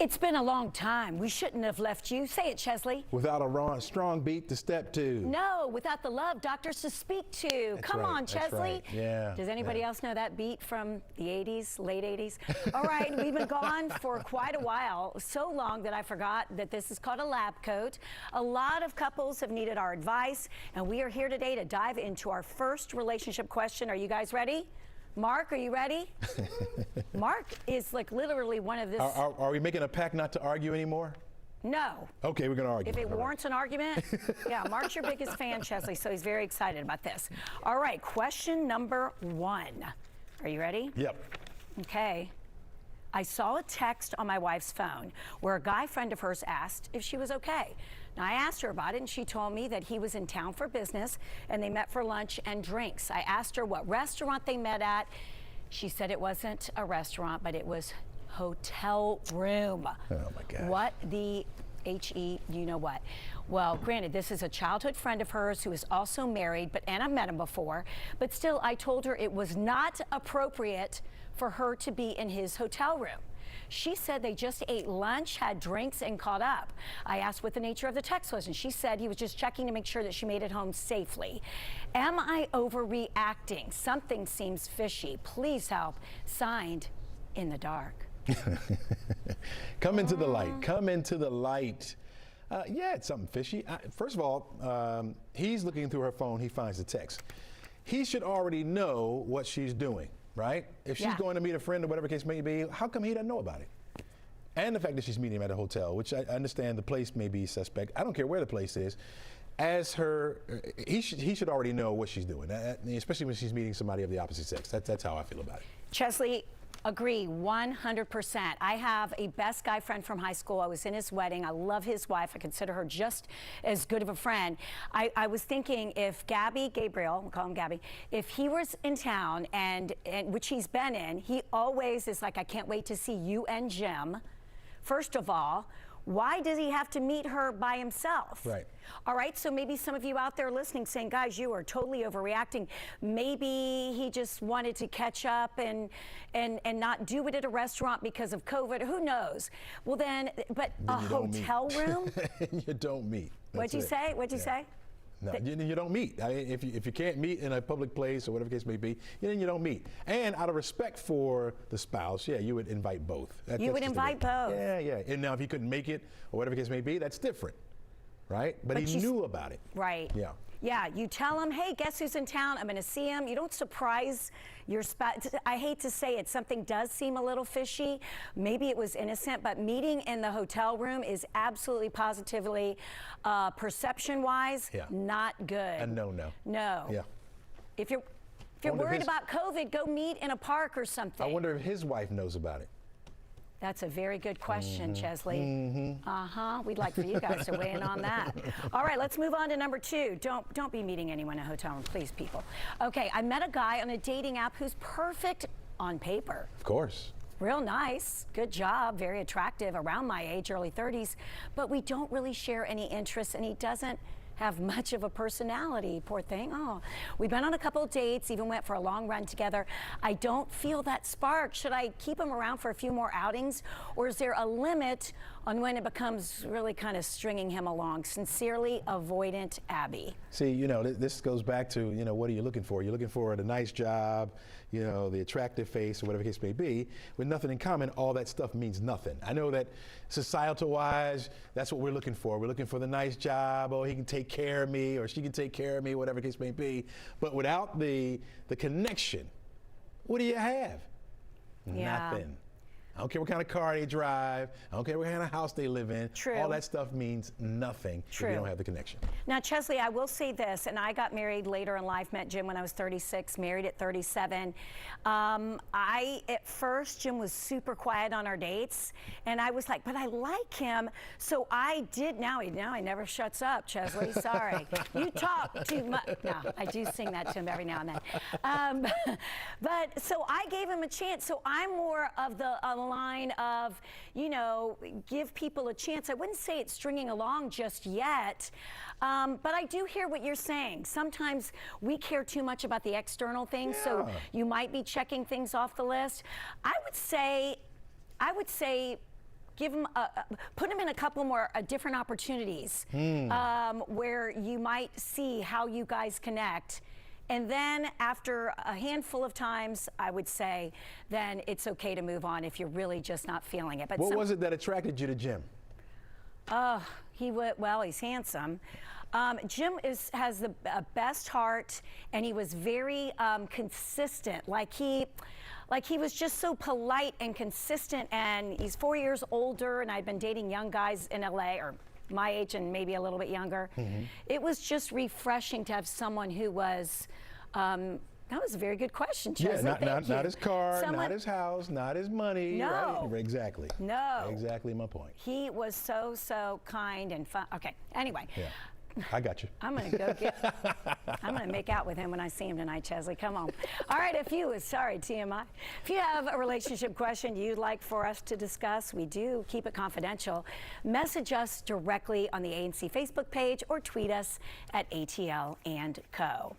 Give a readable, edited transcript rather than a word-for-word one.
It's been a long time. We shouldn't have left you. Say it, Chesley. Without a strong beat to step to. No, without the love doctors to speak to. That's Come right, on, Chesley. Right. Yeah. Does anybody else know that beat from the 80s, late 80s? All right, we've been gone for quite a while, so long that I forgot that this is called a lab coat. A lot of couples have needed our advice, and we are here today to dive into our first relationship question. Are you guys ready? Mark, are you ready? Mark is like literally one of this. Are we making a pact not to argue anymore? No. Okay, we're going to argue. If it warrants an argument, yeah, Mark's your biggest fan, Chesley, so he's very excited about this. All right, question number 1. Are you ready? Yep. Okay. I saw a text on my wife's phone where a guy friend of hers asked if she was okay. Now, I asked her about it, and she told me that he was in town for business, and they met for lunch and drinks. I asked her what restaurant they met at. She said it wasn't a restaurant, but it was hotel room. Oh, my gosh. What the H-E, you know what? Well, granted, this is a childhood friend of hers who is also married, and I've met him before, but still, I told her it was not appropriate for her to be in his hotel room. She said they just ate lunch, had drinks, and caught up. I asked what the nature of the text was, and she said he was just checking to make sure that she made it home safely. Am I overreacting? Something seems fishy. Please help. Signed, In the Dark. Come into the light. Come into the light. Yeah, it's something fishy. First of all, he's looking through her phone. He finds the text. He should already know what she's doing, right? If she's going to meet a friend or whatever the case may be, how come he doesn't know about it? And the fact that she's meeting him at a hotel, which I understand the place may be suspect. I don't care where the place is. He should already know what she's doing, especially when she's meeting somebody of the opposite sex. That's how I feel about it. Chesley, agree 100%. I have a best guy friend from high school. I was in his wedding. I love his wife. I consider her just as good of a friend. I was thinking if Gabriel, we'll call him Gabby, if he was in town, and which he's been in, he always is like, I can't wait to see you and Jim. First of all, why does he have to meet her by himself? Right. All right, so maybe some of you out there listening saying, guys, you are totally overreacting. Maybe he just wanted to catch up and not do it at a restaurant because of COVID. Who knows? Well then, but a hotel room? You don't meet. What'd you say? What'd you say? No, you don't meet. If you can't meet in a public place or whatever the case may be, then you don't meet. And out of respect for the spouse, yeah, you would invite both. You would invite both. Yeah, yeah. And now if he couldn't make it or whatever the case may be, that's different, right? But he knew about it. Right. Yeah. Yeah, you tell him, hey, guess who's in town? I'm going to see him. You don't surprise your spouse. I hate to say it, something does seem a little fishy. Maybe it was innocent, but meeting in the hotel room is absolutely positively, perception-wise, not good. No. No. Yeah. If you're worried about COVID, go meet in a park or something. I wonder if his wife knows about it. That's a very good question, Chesley. We'd like for you guys to weigh in on that. All right, let's move on to number 2. Don't be meeting anyone in a hotel room, please, people. Okay, I met a guy on a dating app who's perfect on paper. Of course. Real nice, good job, very attractive, around my age, early 30s, but we don't really share any interests, and he doesn't have much of a personality, poor thing. Oh, we've been on a couple of dates, even went for a long run together. I don't feel that spark. Should I keep him around for a few more outings, or is there a limit on when it becomes really kind of stringing him along? Sincerely, avoidant Abby. See, this goes back to, what are you looking for? You're looking for the nice job, the attractive face, or whatever the case may be. With nothing in common, all that stuff means nothing. I know that societal-wise, that's what we're looking for. We're looking for the nice job. Oh, he can take care of me, or she can take care of me, whatever the case may be. But without the connection, what do you have? Yeah. Nothing. I don't care what kind of car they drive. I don't care what kind of house they live in. True. All that stuff means nothing if you don't have the connection. Now, Chesley, I will say this, and I got married later in life, met Jim when I was 36, married at 37. At first, Jim was super quiet on our dates, and I was like, but I like him, so I did. Now he never shuts up, Chesley, sorry. You talk too much. No, I do sing that to him every now and then. But so I gave him a chance, so I'm more of the line of, give people a chance. I wouldn't say it's stringing along just yet, but I do hear what you're saying. Sometimes we care too much about the external things, so you might be checking things off the list. I would say give him, put him in a couple more different opportunities where you might see how you guys connect. And then after a handful of times, I would say, then it's okay to move on if you're really just not feeling it. But What was it that attracted you to Jim? Well, he's handsome. Jim has the best heart, and he was very consistent. Like he was just so polite and consistent. And he's 4 years older, and I'd been dating young guys in LA, or my age and maybe a little bit younger. It was just refreshing to have someone who was. That was a very good question, Chesley. Yeah, Thank you. not his car, not his house, not his money. No. Right? Exactly. No. Exactly my point. He was so kind and fun. Okay, anyway. Yeah. I got you. I'm gonna make out with him when I see him tonight, Chesley. Come on. All right, sorry, TMI. If you have a relationship question you'd like for us to discuss, we do keep it confidential. Message us directly on the ANC Facebook page or tweet us at ATL and Co.